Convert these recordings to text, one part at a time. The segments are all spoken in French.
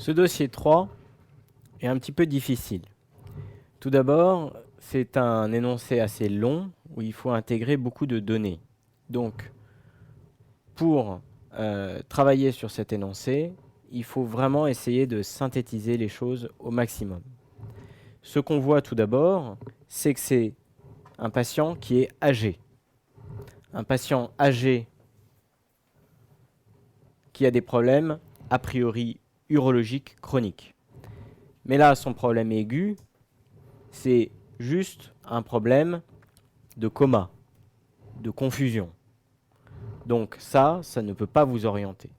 Ce dossier 3 est un petit peu difficile. Tout d'abord, c'est un énoncé assez long où il faut intégrer beaucoup de données. Donc, pour travailler sur cet énoncé, il faut vraiment essayer de synthétiser les choses au maximum. Ce qu'on voit tout d'abord, c'est que c'est un patient qui est âgé. Un patient âgé qui a des problèmes, a priori, urologiques chroniques. Mais là, son problème aigu, c'est juste un problème de coma, de confusion. Donc ça ne peut pas vous orienter.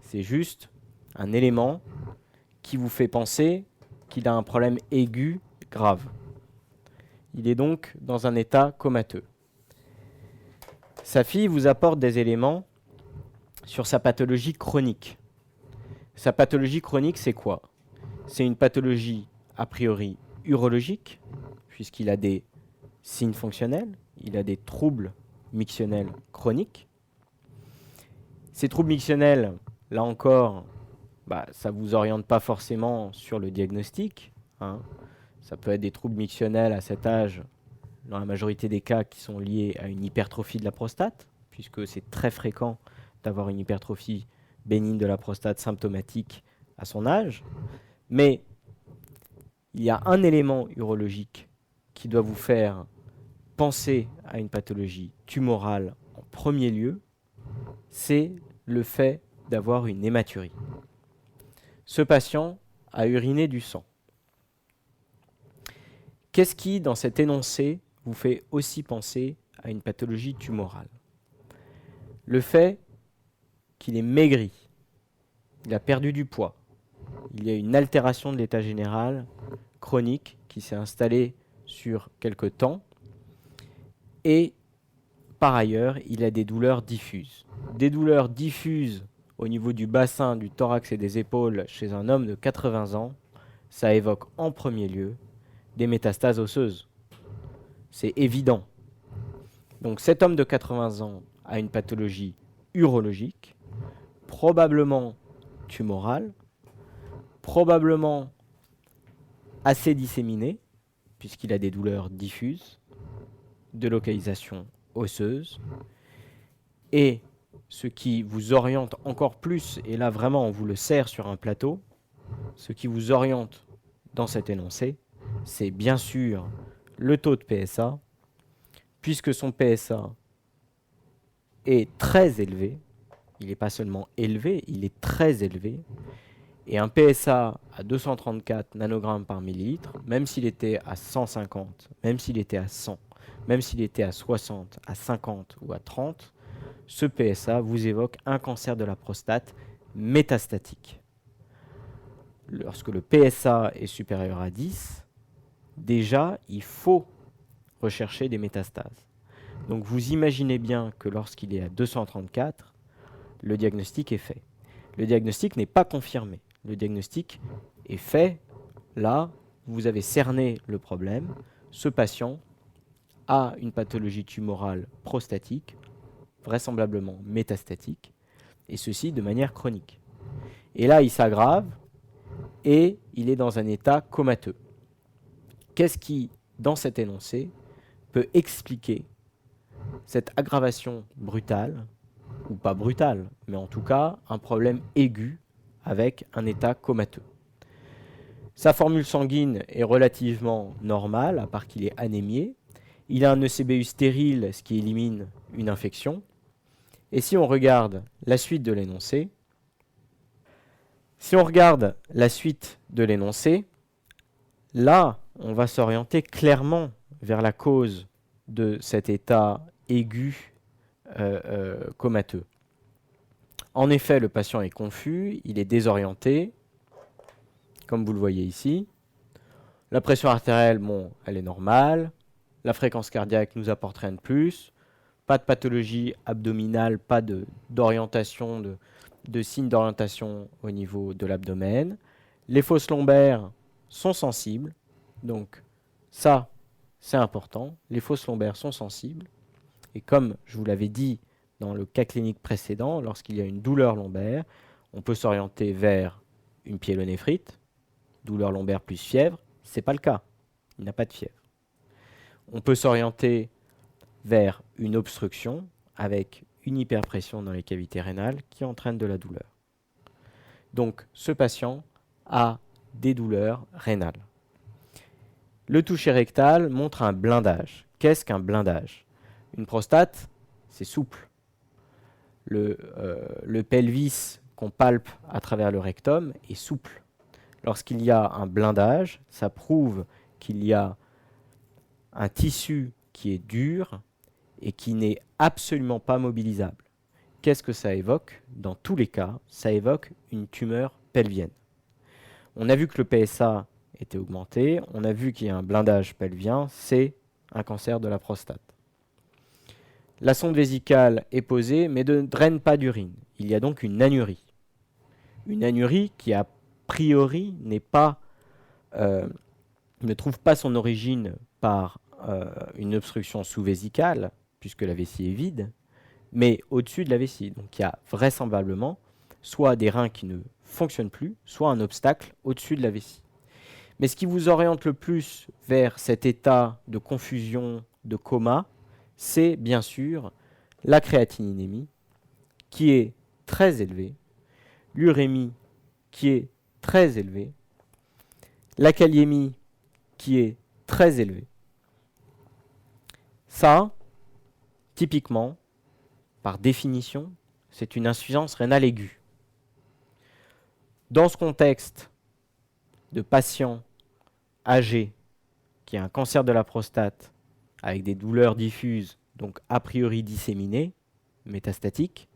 C'est juste un élément qui vous fait penser qu'il a un problème aigu grave. Il est donc dans un état comateux. Sa fille vous apporte des éléments sur sa pathologie chronique. Sa pathologie chronique, c'est quoi? C'est une pathologie a priori urologique, puisqu'il a des signes fonctionnels, il a des troubles mictionnels chroniques. Ces troubles mictionnels, là encore, ça ne vous oriente pas forcément sur le diagnostic. Ça peut être des troubles mictionnels à cet âge, dans la majorité des cas, qui sont liés à une hypertrophie de la prostate, puisque c'est très fréquent d'avoir une hypertrophie bénigne de la prostate symptomatique à son âge. Mais il y a un élément urologique qui doit vous faire penser à une pathologie tumorale en premier lieu, c'est le fait d'avoir une hématurie. Ce patient a uriné du sang. Qu'est-ce qui, dans cet énoncé, vous fait aussi penser à une pathologie tumorale? Le fait qu'il est maigri, il a perdu du poids, il y a une altération de l'état général chronique qui s'est installée sur quelque temps, et par ailleurs, il a des douleurs diffuses. Des douleurs diffuses au niveau du bassin, du thorax et des épaules chez un homme de 80 ans, ça évoque en premier lieu des métastases osseuses. C'est évident. Donc cet homme de 80 ans a une pathologie urologique, probablement tumorale, probablement assez disséminée, puisqu'il a des douleurs diffuses, de localisation osseuse. Et ce qui vous oriente encore plus, et là vraiment on vous le sert sur un plateau, ce qui vous oriente dans cet énoncé, c'est bien sûr le taux de PSA, puisque son PSA est très élevé. Il n'est pas seulement élevé, il est très élevé. Et un PSA à 234 nanogrammes par millilitre, même s'il était à 150, même s'il était à 100, même s'il était à 60, à 50 ou à 30, ce PSA vous évoque un cancer de la prostate métastatique. Lorsque le PSA est supérieur à 10, déjà, il faut rechercher des métastases. Donc vous imaginez bien que lorsqu'il est à 234, le diagnostic est fait. Le diagnostic n'est pas confirmé. Le diagnostic est fait. Là, vous avez cerné le problème. Ce patient a une pathologie tumorale prostatique, vraisemblablement métastatique, et ceci de manière chronique. Et là, il s'aggrave et il est dans un état comateux. Qu'est-ce qui, dans cet énoncé, peut expliquer cette aggravation brutale, ou pas brutale, mais en tout cas un problème aigu avec un état comateux? Sa formule sanguine est relativement normale, à part qu'il est anémié. Il a un ECBU stérile, ce qui élimine une infection. Et si on regarde la suite de l'énoncé, là, on va s'orienter clairement vers la cause de cet état aigu comateux. En effet, le patient est confus, il est désorienté, comme vous le voyez ici. La pression artérielle, bon, elle est normale. La fréquence cardiaque nous apporte rien de plus. Pas de pathologie abdominale, pas d'orientation, de signes d'orientation au niveau de l'abdomen. Les fosses lombaires sont sensibles, donc ça, c'est important. Les fosses lombaires sont sensibles. Et comme je vous l'avais dit dans le cas clinique précédent, lorsqu'il y a une douleur lombaire, on peut s'orienter vers une pyélonéphrite, douleur lombaire plus fièvre, ce n'est pas le cas. Il n'a pas de fièvre. On peut s'orienter vers une obstruction avec une hyperpression dans les cavités rénales qui entraîne de la douleur. Donc ce patient a des douleurs rénales. Le toucher rectal montre un blindage. Qu'est-ce qu'un blindage? Une prostate, c'est souple. Le pelvis qu'on palpe à travers le rectum est souple. Lorsqu'il y a un blindage, ça prouve qu'il y a un tissu qui est dur et qui n'est absolument pas mobilisable. Qu'est-ce que ça évoque? Dans tous les cas, ça évoque une tumeur pelvienne. On a vu que le PSA était augmenté, on a vu qu'il y a un blindage pelvien, c'est un cancer de la prostate. La sonde vésicale est posée, mais ne draine pas d'urine. Il y a donc une anurie. Une anurie qui, a priori, ne trouve pas son origine par une obstruction sous-vésicale, puisque la vessie est vide, mais au-dessus de la vessie. Donc il y a vraisemblablement soit des reins qui ne fonctionnent plus, soit un obstacle au-dessus de la vessie. Mais ce qui vous oriente le plus vers cet état de confusion, de coma, c'est bien sûr la créatininémie qui est très élevée, l'urémie qui est très élevée, la kaliémie qui est très élevée. Ça, typiquement, par définition, c'est une insuffisance rénale aiguë. Dans ce contexte de patients âgés qui a un cancer de la prostate avec des douleurs diffuses, donc a priori disséminées, métastatiques,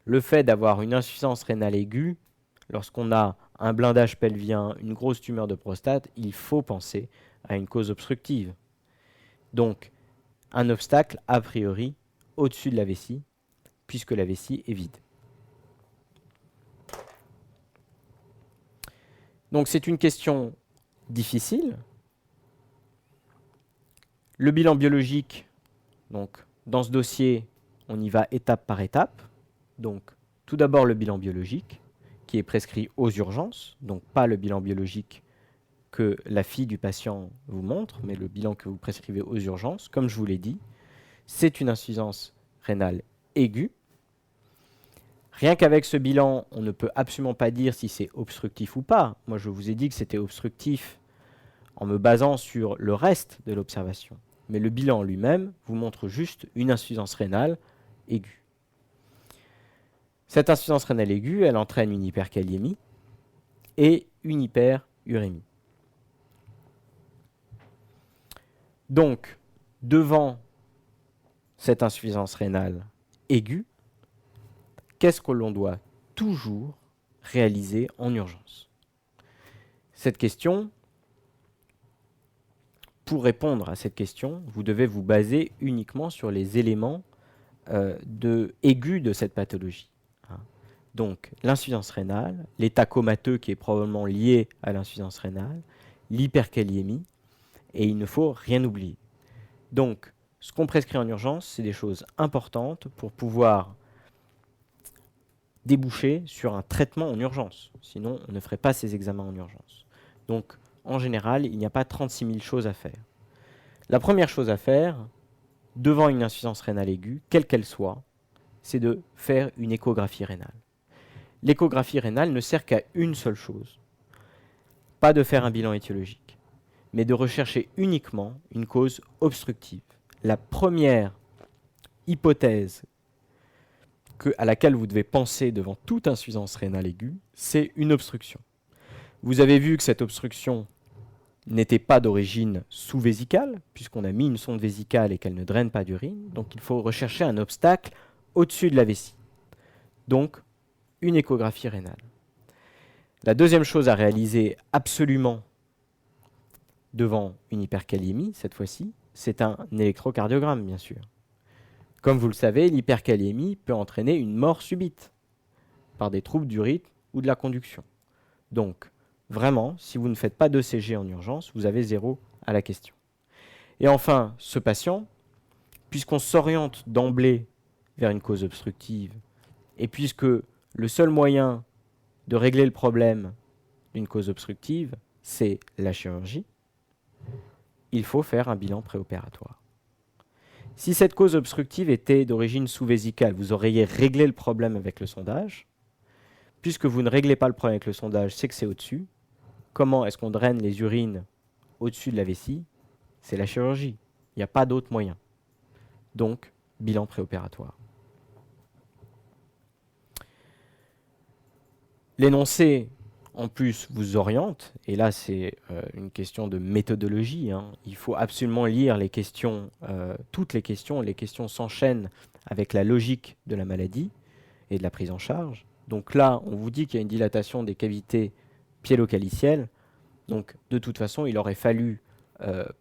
le fait d'avoir une insuffisance rénale aiguë, lorsqu'on a un blindage pelvien, une grosse tumeur de prostate, il faut penser à une cause obstructive. Donc, un obstacle a priori au-dessus de la vessie, puisque la vessie est vide. Donc c'est une question difficile. Le bilan biologique, donc dans ce dossier, on y va étape par étape. Donc tout d'abord le bilan biologique, qui est prescrit aux urgences, donc pas le bilan biologique que la fille du patient vous montre, mais le bilan que vous prescrivez aux urgences. Comme je vous l'ai dit, c'est une insuffisance rénale aiguë. Rien qu'avec ce bilan, on ne peut absolument pas dire si c'est obstructif ou pas. Moi, je vous ai dit que c'était obstructif en me basant sur le reste de l'observation. Mais le bilan lui-même vous montre juste une insuffisance rénale aiguë. Cette insuffisance rénale aiguë, elle entraîne une hyperkaliémie et une hyperurémie. Donc, devant cette insuffisance rénale aiguë, qu'est-ce que l'on doit toujours réaliser en urgence? Cette question, pour répondre à cette question, vous devez vous baser uniquement sur les éléments aigus de cette pathologie. Donc, l'insuffisance rénale, l'état comateux qui est probablement lié à l'insuffisance rénale, l'hyperkaliémie, et il ne faut rien oublier. Donc, ce qu'on prescrit en urgence, c'est des choses importantes pour pouvoir déboucher sur un traitement en urgence. Sinon, on ne ferait pas ces examens en urgence. Donc, en général, il n'y a pas 36 000 choses à faire. La première chose à faire, devant une insuffisance rénale aiguë, quelle qu'elle soit, c'est de faire une échographie rénale. L'échographie rénale ne sert qu'à une seule chose. Pas de faire un bilan étiologique, mais de rechercher uniquement une cause obstructive. La première hypothèse à laquelle vous devez penser devant toute insuffisance rénale aiguë, c'est une obstruction. Vous avez vu que cette obstruction n'était pas d'origine sous-vésicale, puisqu'on a mis une sonde vésicale et qu'elle ne draine pas d'urine, donc il faut rechercher un obstacle au-dessus de la vessie. Donc, une échographie rénale. La deuxième chose à réaliser absolument devant une hyperkaliémie, cette fois-ci, c'est un électrocardiogramme, bien sûr. Comme vous le savez, l'hyperkaliémie peut entraîner une mort subite par des troubles du rythme ou de la conduction. Donc, vraiment, si vous ne faites pas d'ECG en urgence, vous avez 0 à la question. Et enfin, ce patient, puisqu'on s'oriente d'emblée vers une cause obstructive, et puisque le seul moyen de régler le problème, d'une cause obstructive, c'est la chirurgie, il faut faire un bilan préopératoire. Si cette cause obstructive était d'origine sous-vésicale, vous auriez réglé le problème avec le sondage. Puisque vous ne réglez pas le problème avec le sondage, c'est que c'est au-dessus. Comment est-ce qu'on draine les urines au-dessus de la vessie? C'est la chirurgie. Il n'y a pas d'autre moyen. Donc, bilan préopératoire. L'énoncé, en plus, vous oriente, et là, c'est une question de méthodologie. Il faut absolument lire les questions, toutes les questions s'enchaînent avec la logique de la maladie et de la prise en charge. Donc là, on vous dit qu'il y a une dilatation des cavités piélo-calicielles. Donc, de toute façon, il aurait fallu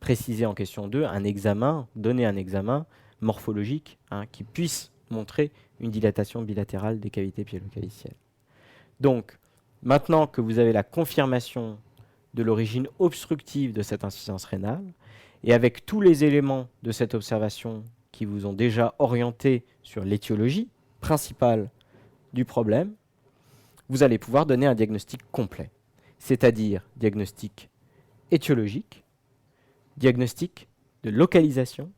préciser en question 2 un examen, donner un examen morphologique qui puisse montrer une dilatation bilatérale des cavités piélo-calicielles. Donc, maintenant que vous avez la confirmation de l'origine obstructive de cette insuffisance rénale, et avec tous les éléments de cette observation qui vous ont déjà orienté sur l'étiologie principale du problème, vous allez pouvoir donner un diagnostic complet, c'est-à-dire diagnostic étiologique, diagnostic de localisation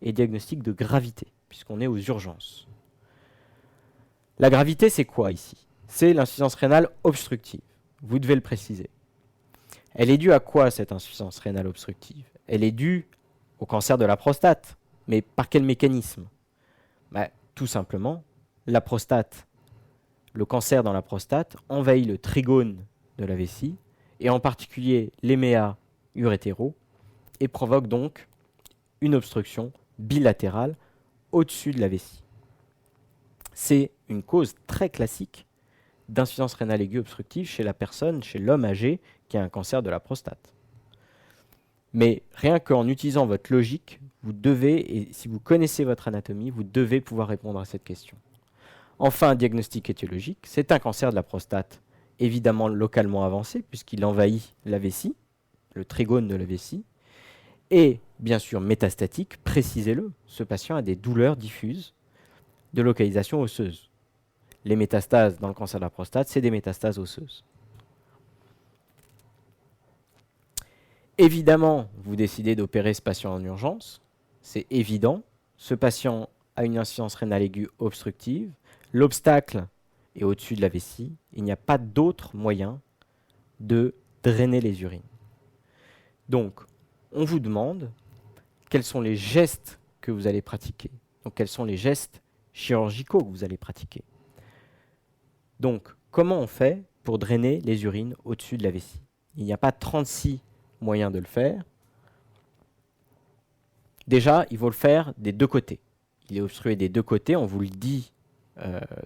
et diagnostic de gravité, puisqu'on est aux urgences. La gravité, c'est quoi ici? C'est l'insuffisance rénale obstructive. Vous devez le préciser. Elle est due à quoi, cette insuffisance rénale obstructive? Elle est due au cancer de la prostate. Mais par quel mécanisme? Tout simplement, la prostate, le cancer dans la prostate envahit le trigone de la vessie, et en particulier les méas urétéraux, et provoque donc une obstruction bilatérale au-dessus de la vessie. C'est une cause très classique d'insuffisance rénale aiguë obstructive chez la personne, chez l'homme âgé qui a un cancer de la prostate. Mais rien qu'en utilisant votre logique, vous devez, et si vous connaissez votre anatomie, vous devez pouvoir répondre à cette question. Enfin, un diagnostic étiologique, c'est un cancer de la prostate, évidemment localement avancé, puisqu'il envahit la vessie, le trigone de la vessie, et bien sûr métastatique, précisez-le, ce patient a des douleurs diffuses de localisation osseuse. Les métastases dans le cancer de la prostate, c'est des métastases osseuses. Évidemment, vous décidez d'opérer ce patient en urgence, c'est évident. Ce patient a une insuffisance rénale aiguë obstructive, l'obstacle est au-dessus de la vessie, il n'y a pas d'autre moyen de drainer les urines. Donc, on vous demande quels sont les gestes que vous allez pratiquer. Donc, quels sont les gestes chirurgicaux que vous allez pratiquer. Donc, comment on fait pour drainer les urines au-dessus de la vessie? Il n'y a pas 36 moyens de le faire. Déjà, il faut le faire des deux côtés. Il est obstrué des deux côtés, on vous le dit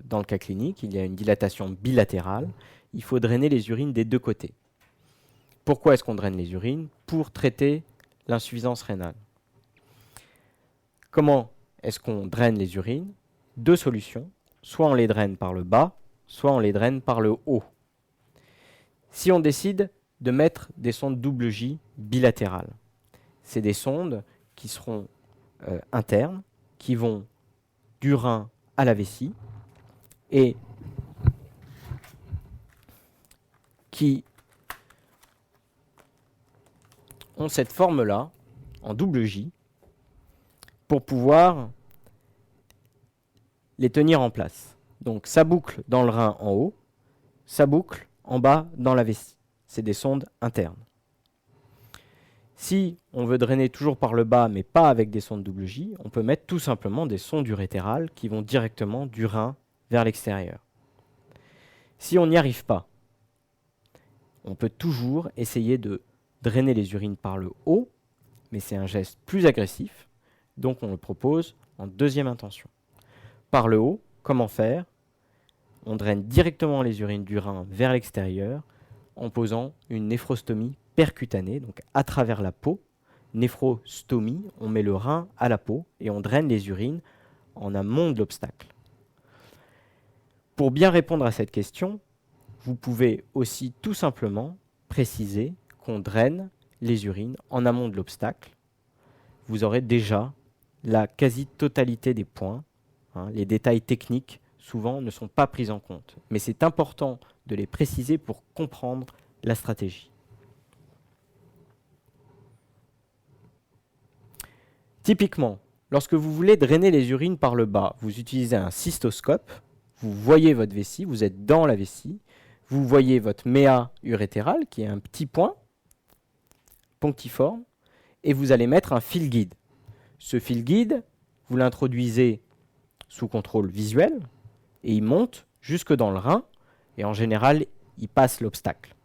dans le cas clinique, il y a une dilatation bilatérale. Il faut drainer les urines des deux côtés. Pourquoi est-ce qu'on draine les urines? Pour traiter l'insuffisance rénale. Comment est-ce qu'on draine les urines? Deux solutions. Soit on les draine par le bas, soit on les draine par le haut. Si on décide de mettre des sondes double J bilatérales, c'est des sondes qui seront internes, qui vont du rein à la vessie et qui ont cette forme-là, en double J, pour pouvoir les tenir en place. Donc ça boucle dans le rein en haut, ça boucle en bas dans la vessie. C'est des sondes internes. Si on veut drainer toujours par le bas, mais pas avec des sondes double J, on peut mettre tout simplement des sondes urétérales qui vont directement du rein vers l'extérieur. Si on n'y arrive pas, on peut toujours essayer de drainer les urines par le haut, mais c'est un geste plus agressif, donc on le propose en deuxième intention. Par le haut, comment faire? On draine directement les urines du rein vers l'extérieur en posant une néphrostomie percutanée, donc à travers la peau. Néphrostomie, on met le rein à la peau et on draine les urines en amont de l'obstacle. Pour bien répondre à cette question, vous pouvez aussi tout simplement préciser qu'on draine les urines en amont de l'obstacle. Vous aurez déjà la quasi-totalité des points. Les détails techniques, souvent, ne sont pas pris en compte. Mais c'est important de les préciser pour comprendre la stratégie. Typiquement, lorsque vous voulez drainer les urines par le bas, vous utilisez un cystoscope, vous voyez votre vessie, vous êtes dans la vessie, vous voyez votre méa urétérale qui est un petit point ponctiforme, et vous allez mettre un fil guide. Ce fil guide, vous l'introduisez sous contrôle visuel, et il monte jusque dans le rein, et en général, il passe l'obstacle.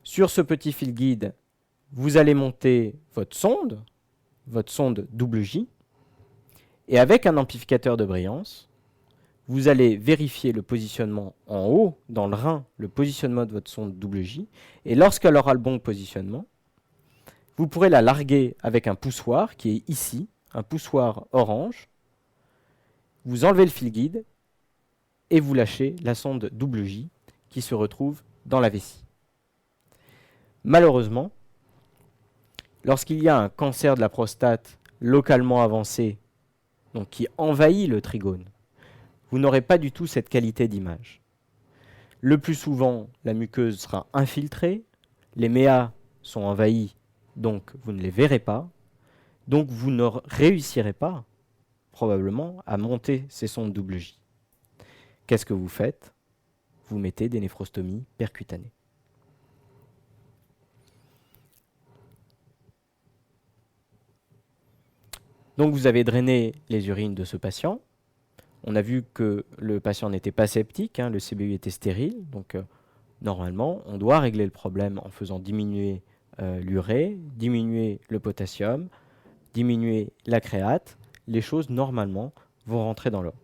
Sur ce petit fil guide, vous allez monter votre sonde double J, et avec un amplificateur de brillance, vous allez vérifier le positionnement en haut, dans le rein, le positionnement de votre sonde double J, et lorsqu'elle aura le bon positionnement, vous pourrez la larguer avec un poussoir qui est ici, un poussoir orange. Vous enlevez le fil guide et vous lâchez la sonde double J qui se retrouve dans la vessie. Malheureusement, lorsqu'il y a un cancer de la prostate localement avancé, donc qui envahit le trigone, vous n'aurez pas du tout cette qualité d'image. Le plus souvent, la muqueuse sera infiltrée, les méas sont envahis, donc vous ne les verrez pas, donc vous ne réussirez pas, probablement, à monter ces sondes double J. Qu'est-ce que vous faites? Vous mettez des néphrostomies percutanées. Donc vous avez drainé les urines de ce patient. On a vu que le patient n'était pas septique, le CBU était stérile, donc normalement on doit régler le problème en faisant diminuer l'urée, diminuer le potassium, diminuer la créate. Les choses normalement vont rentrer dans l'ordre.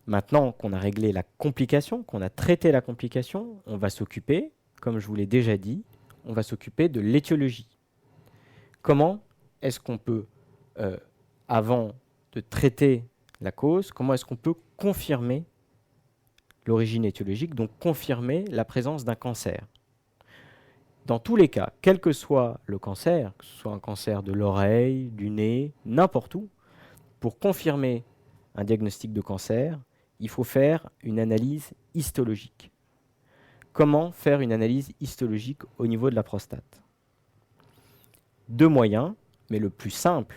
Maintenant qu'on a réglé la complication, qu'on a traité la complication, on va s'occuper, comme je vous l'ai déjà dit, on va s'occuper de l'étiologie. Comment est-ce qu'on peut, avant de traiter la cause, comment est-ce qu'on peut confirmer l'origine étiologique, donc confirmer la présence d'un cancer? Dans tous les cas, quel que soit le cancer, que ce soit un cancer de l'oreille, du nez, n'importe où, pour confirmer un diagnostic de cancer, il faut faire une analyse histologique. Comment faire une analyse histologique au niveau de la prostate? Deux moyens, mais le plus simple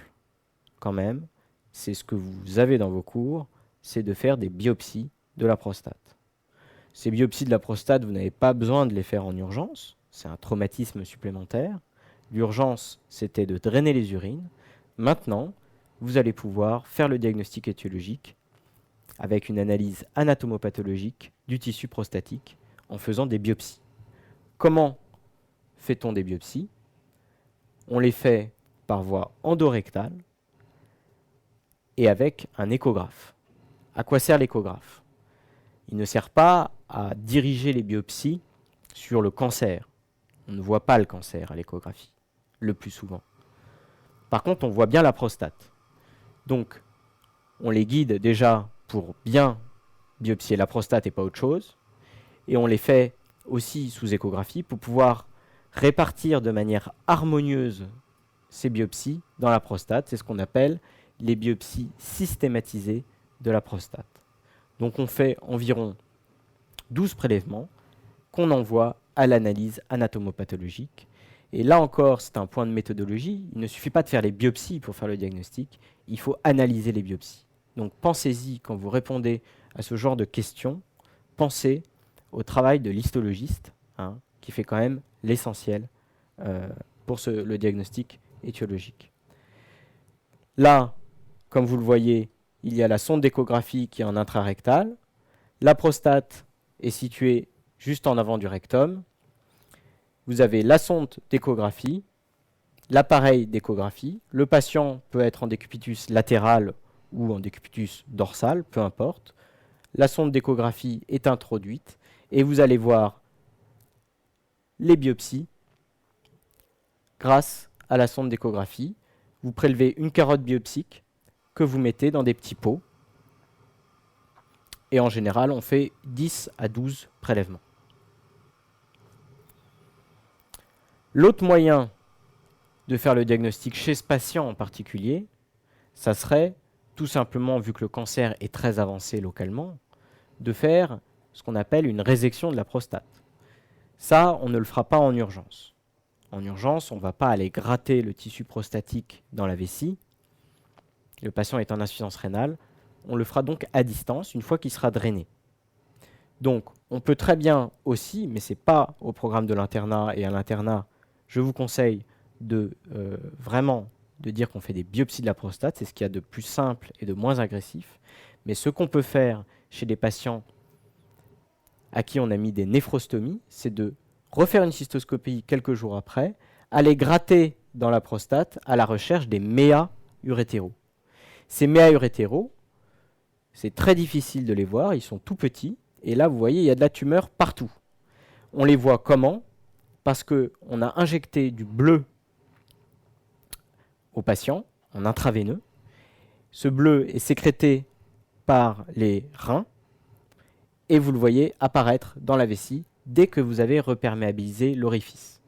quand même, c'est ce que vous avez dans vos cours, c'est de faire des biopsies de la prostate. Ces biopsies de la prostate, vous n'avez pas besoin de les faire en urgence, c'est un traumatisme supplémentaire. L'urgence, c'était de drainer les urines. Maintenant, vous allez pouvoir faire le diagnostic étiologique avec une analyse anatomopathologique du tissu prostatique en faisant des biopsies. Comment fait-on des biopsies? On les fait par voie endorectale et avec un échographe. À quoi sert l'échographe? Il ne sert pas à diriger les biopsies sur le cancer. On ne voit pas le cancer à l'échographie, le plus souvent. Par contre, on voit bien la prostate. Donc, on les guide déjà pour bien biopsier la prostate et pas autre chose. Et on les fait aussi sous échographie pour pouvoir répartir de manière harmonieuse ces biopsies dans la prostate. C'est ce qu'on appelle les biopsies systématisées de la prostate. Donc on fait environ 12 prélèvements qu'on envoie à l'analyse anatomopathologique. Et là encore, c'est un point de méthodologie. Il ne suffit pas de faire les biopsies pour faire le diagnostic, il faut analyser les biopsies. Donc pensez-y quand vous répondez à ce genre de questions, pensez au travail de l'histologiste, qui fait quand même l'essentiel pour le diagnostic étiologique. Là, comme vous le voyez, il y a la sonde d'échographie qui est en intrarectale. La prostate est située juste en avant du rectum. Vous avez la sonde d'échographie, l'appareil d'échographie. Le patient peut être en décubitus latéral ou en décubitus dorsal, peu importe. La sonde d'échographie est introduite et vous allez voir les biopsies grâce à la sonde d'échographie. Vous prélevez une carotte biopsique que vous mettez dans des petits pots. Et en général, on fait 10 à 12 prélèvements. L'autre moyen de faire le diagnostic chez ce patient en particulier, ça serait tout simplement, vu que le cancer est très avancé localement, de faire ce qu'on appelle une résection de la prostate. Ça, on ne le fera pas en urgence. En urgence, on ne va pas aller gratter le tissu prostatique dans la vessie. Le patient est en insuffisance rénale. On le fera donc à distance, une fois qu'il sera drainé. Donc, on peut très bien aussi, mais ce n'est pas au programme de l'internat, et à l'internat, je vous conseille de vraiment de dire qu'on fait des biopsies de la prostate, c'est ce qu'il y a de plus simple et de moins agressif. Mais ce qu'on peut faire chez des patients à qui on a mis des néphrostomies, c'est de refaire une cystoscopie quelques jours après, aller gratter dans la prostate à la recherche des méas urétéraux. Ces méas urétéraux, c'est très difficile de les voir, ils sont tout petits, et là vous voyez il y a de la tumeur partout. On les voit comment? Parce qu'on a injecté du bleu au patient en intraveineux. Ce bleu est sécrété par les reins, et vous le voyez apparaître dans la vessie dès que vous avez reperméabilisé l'orifice.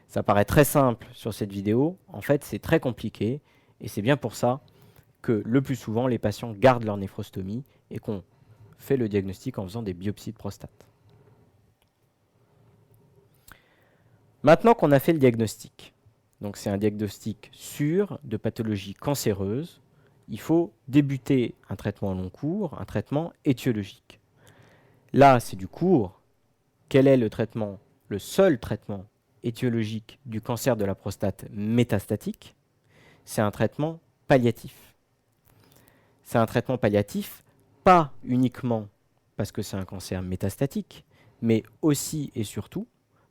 Ça paraît très simple sur cette vidéo, en fait c'est très compliqué, et c'est bien pour ça que le plus souvent les patients gardent leur néphrostomie et qu'on fait le diagnostic en faisant des biopsies de prostate. Maintenant qu'on a fait le diagnostic, donc c'est un diagnostic sûr de pathologie cancéreuse, il faut débuter un traitement long cours, un traitement étiologique. Là, c'est du court. Quel est le traitement, le seul traitement étiologique du cancer de la prostate métastatique? C'est un traitement palliatif. C'est un traitement palliatif, pas uniquement parce que c'est un cancer métastatique, mais aussi et surtout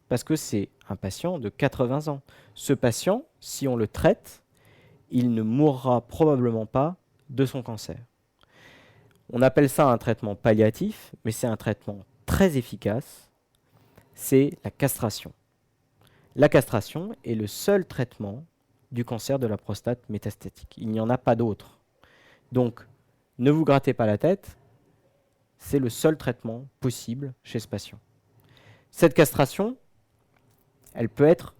parce que c'est un patient de 80 ans. Ce patient, si on le traite, il ne mourra probablement pas de son cancer. On appelle ça un traitement palliatif, mais c'est un traitement très efficace, c'est la castration. La castration est le seul traitement du cancer de la prostate métastatique. Il n'y en a pas d'autre. Donc, ne vous grattez pas la tête, c'est le seul traitement possible chez ce patient. Cette castration, elle peut être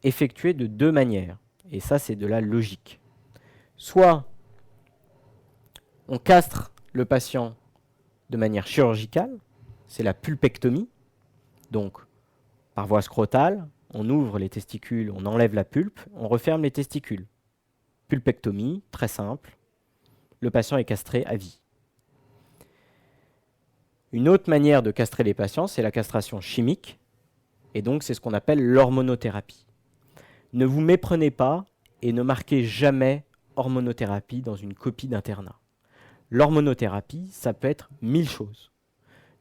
effectuée de deux manières, et ça c'est de la logique. Soit on castre le patient de manière chirurgicale, c'est la pulpectomie, donc par voie scrotale, on ouvre les testicules, on enlève la pulpe, on referme les testicules. Pulpectomie, très simple, le patient est castré à vie. Une autre manière de castrer les patients, c'est la castration chimique, et donc c'est ce qu'on appelle l'hormonothérapie. Ne vous méprenez pas et ne marquez jamais hormonothérapie dans une copie d'internat. L'hormonothérapie, ça peut être 1000 choses.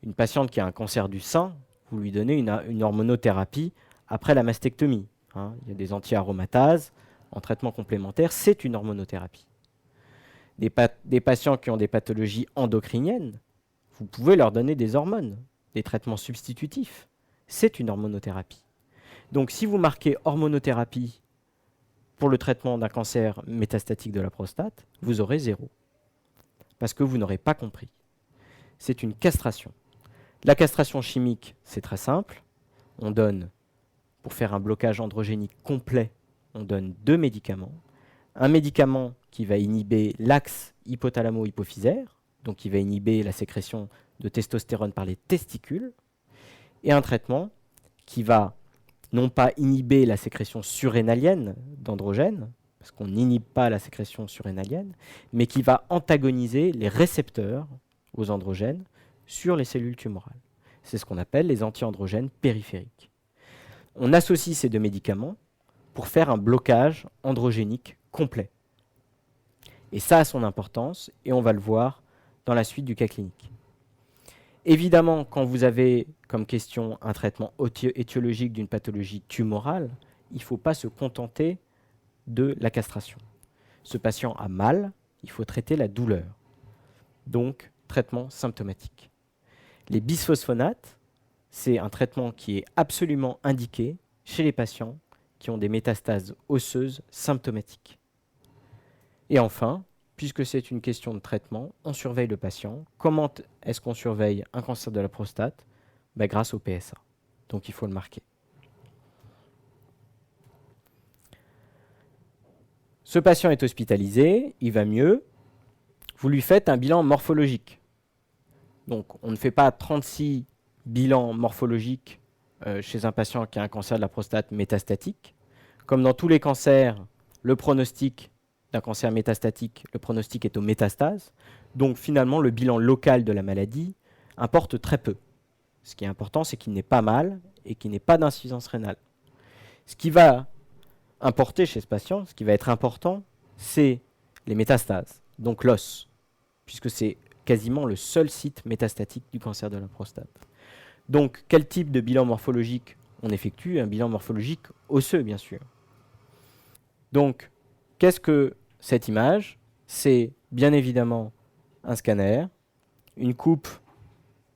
Une patiente qui a un cancer du sein, vous lui donnez une hormonothérapie après la mastectomie. Il y a des anti-aromatases en traitement complémentaire, c'est une hormonothérapie. Des patients qui ont des pathologies endocriniennes, vous pouvez leur donner des hormones, des traitements substitutifs. C'est une hormonothérapie. Donc si vous marquez hormonothérapie pour le traitement d'un cancer métastatique de la prostate, vous aurez 0. Parce que vous n'aurez pas compris. C'est une castration. La castration chimique, c'est très simple. On donne, pour faire un blocage androgénique complet, on donne 2 médicaments. Un médicament qui va inhiber l'axe hypothalamo-hypophysaire, donc qui va inhiber la sécrétion de testostérone par les testicules, et un traitement qui va non pas inhiber la sécrétion surrénalienne d'androgène, parce qu'on n'inhibe pas la sécrétion surrénalienne, mais qui va antagoniser les récepteurs aux androgènes sur les cellules tumorales. C'est ce qu'on appelle les anti-androgènes périphériques. On associe ces 2 médicaments pour faire un blocage androgénique complet. Et ça a son importance, et on va le voir dans la suite du cas clinique. Évidemment, quand vous avez comme question un traitement étiologique d'une pathologie tumorale, il ne faut pas se contenter de la castration. Ce patient a mal, il faut traiter la douleur. Donc, traitement symptomatique. Les bisphosphonates, c'est un traitement qui est absolument indiqué chez les patients qui ont des métastases osseuses symptomatiques. Et enfin, puisque c'est une question de traitement, on surveille le patient. Comment est-ce qu'on surveille un cancer de la prostate? Grâce au PSA. Donc il faut le marquer. Ce patient est hospitalisé, il va mieux. Vous lui faites un bilan morphologique. Donc on ne fait pas 36 bilans morphologiques chez un patient qui a un cancer de la prostate métastatique. Comme dans tous les cancers, le pronostic d'un cancer métastatique, le pronostic est aux métastases. Donc finalement, le bilan local de la maladie importe très peu. Ce qui est important, c'est qu'il n'ait pas mal et qu'il n'ait pas d'insuffisance rénale. Ce qui va importer chez ce patient, ce qui va être important, c'est les métastases, donc l'os, puisque c'est quasiment le seul site métastatique du cancer de la prostate. Donc, quel type de bilan morphologique on effectue? Un bilan morphologique osseux, bien sûr. Donc, qu'est-ce que cette image? C'est bien évidemment un scanner, une coupe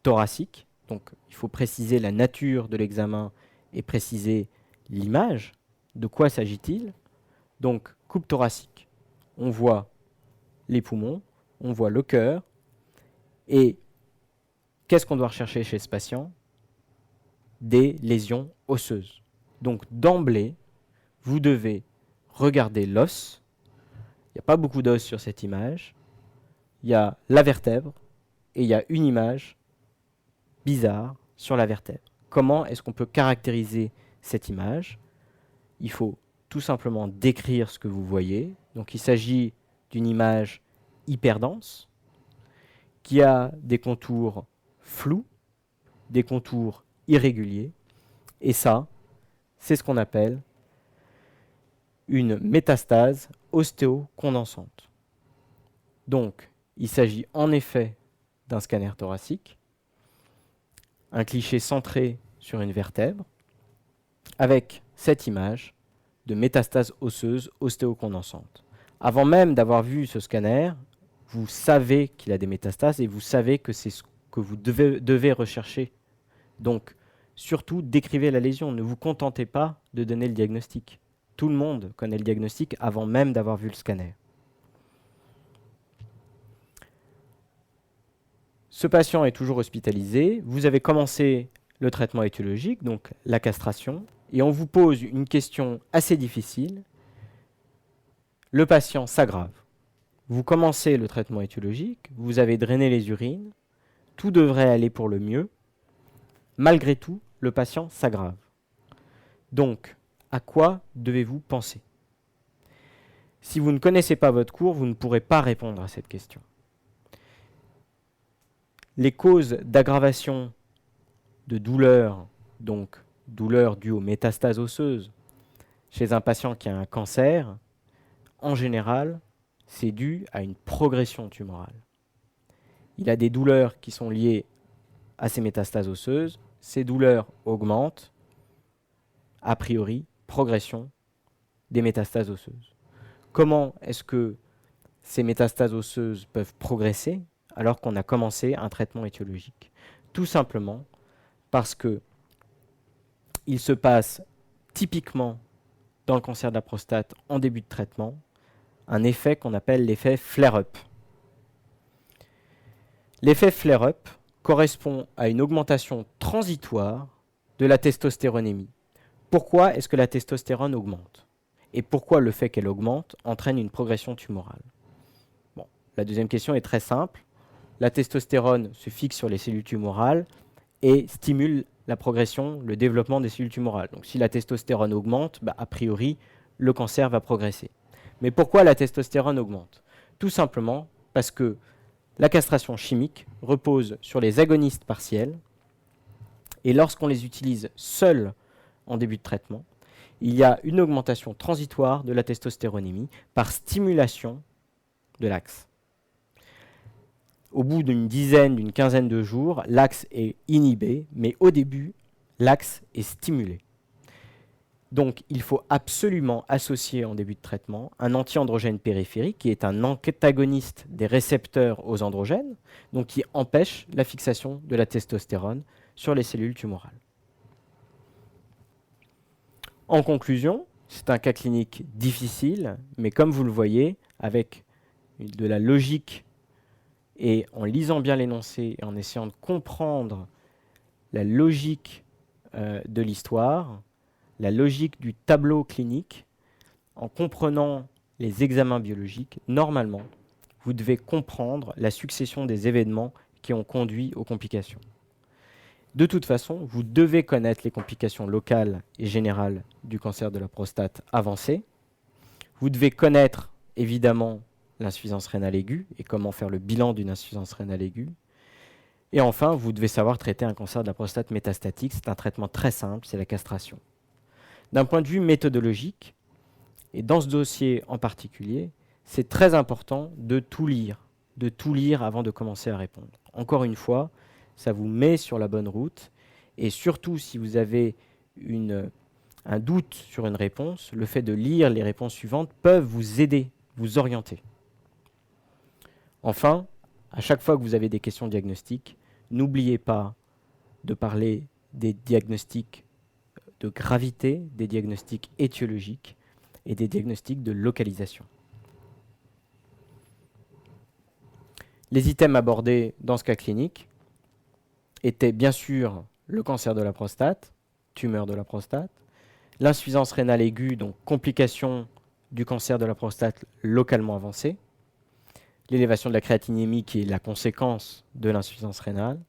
thoracique. Donc, il faut préciser la nature de l'examen et préciser l'image. De quoi s'agit-il? Donc, coupe thoracique. On voit les poumons, on voit le cœur. Et qu'est-ce qu'on doit rechercher chez ce patient? Des lésions osseuses. Donc, d'emblée, vous devez regarder l'os. Il n'y a pas beaucoup d'os sur cette image. Il y a la vertèbre et il y a une image bizarre sur la vertèbre. Comment est-ce qu'on peut caractériser cette image? Il faut tout simplement décrire ce que vous voyez. Donc il s'agit d'une image hyper dense qui a des contours flous, des contours irréguliers. Et ça, c'est ce qu'on appelle une métastase ostéocondensante. Donc, il s'agit en effet d'un scanner thoracique, un cliché centré sur une vertèbre, avec cette image de métastase osseuse ostéocondensante. Avant même d'avoir vu ce scanner, vous savez qu'il a des métastases et vous savez que c'est ce que vous devez rechercher. Donc, surtout, décrivez la lésion. Ne vous contentez pas de donner le diagnostic. Tout le monde connaît le diagnostic avant même d'avoir vu le scanner. Ce patient est toujours hospitalisé. Vous avez commencé le traitement étiologique, donc la castration, et on vous pose une question assez difficile. Le patient s'aggrave. Vous commencez le traitement étiologique, vous avez drainé les urines, tout devrait aller pour le mieux. Malgré tout, le patient s'aggrave. Donc, à quoi devez-vous penser? Si vous ne connaissez pas votre cours, vous ne pourrez pas répondre à cette question. Les causes d'aggravation de douleur, donc douleur due aux métastases osseuses, chez un patient qui a un cancer, en général, c'est dû à une progression tumorale. Il a des douleurs qui sont liées à ces métastases osseuses. Ces douleurs augmentent, a priori, progression des métastases osseuses. Comment est-ce que ces métastases osseuses peuvent progresser alors qu'on a commencé un traitement étiologique? Tout simplement parce que il se passe typiquement dans le cancer de la prostate en début de traitement un effet qu'on appelle l'effet flare-up. L'effet flare-up correspond à une augmentation transitoire de la testostéronémie. Pourquoi est-ce que la testostérone augmente? Et pourquoi le fait qu'elle augmente entraîne une progression tumorale? Bon, la deuxième question est très simple. La testostérone se fixe sur les cellules tumorales et stimule la progression, le développement des cellules tumorales. Donc si la testostérone augmente, a priori, le cancer va progresser. Mais pourquoi la testostérone augmente? Tout simplement parce que la castration chimique repose sur les agonistes partiels et lorsqu'on les utilise seuls en début de traitement, il y a une augmentation transitoire de la testostéronémie par stimulation de l'axe. Au bout d'une dizaine, d'une quinzaine de jours, l'axe est inhibé, mais au début, l'axe est stimulé. Donc, il faut absolument associer en début de traitement un anti-androgène périphérique qui est un antagoniste des récepteurs aux androgènes, donc qui empêche la fixation de la testostérone sur les cellules tumorales. En conclusion, c'est un cas clinique difficile, mais comme vous le voyez, avec de la logique et en lisant bien l'énoncé et en essayant de comprendre la logique de l'histoire, la logique du tableau clinique, en comprenant les examens biologiques, normalement, vous devez comprendre la succession des événements qui ont conduit aux complications. De toute façon, vous devez connaître les complications locales et générales du cancer de la prostate avancé. Vous devez connaître, évidemment, l'insuffisance rénale aiguë et comment faire le bilan d'une insuffisance rénale aiguë. Et enfin, vous devez savoir traiter un cancer de la prostate métastatique. C'est un traitement très simple, c'est la castration. D'un point de vue méthodologique, et dans ce dossier en particulier, c'est très important de tout lire avant de commencer à répondre. Encore une fois, ça vous met sur la bonne route, et surtout si vous avez un doute sur une réponse, le fait de lire les réponses suivantes peuvent vous aider, vous orienter. Enfin, à chaque fois que vous avez des questions diagnostiques, n'oubliez pas de parler des diagnostics de gravité, des diagnostics étiologiques et des diagnostics de localisation. Les items abordés dans ce cas clinique étaient bien sûr le cancer de la prostate, tumeur de la prostate, l'insuffisance rénale aiguë, donc complication du cancer de la prostate localement avancée, l'élévation de la créatinémie qui est la conséquence de l'insuffisance rénale,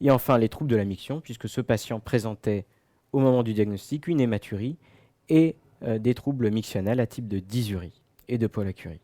et enfin les troubles de la miction, puisque ce patient présentait au moment du diagnostic une hématurie et des troubles mictionnels à type de dysurie et de pollacurie.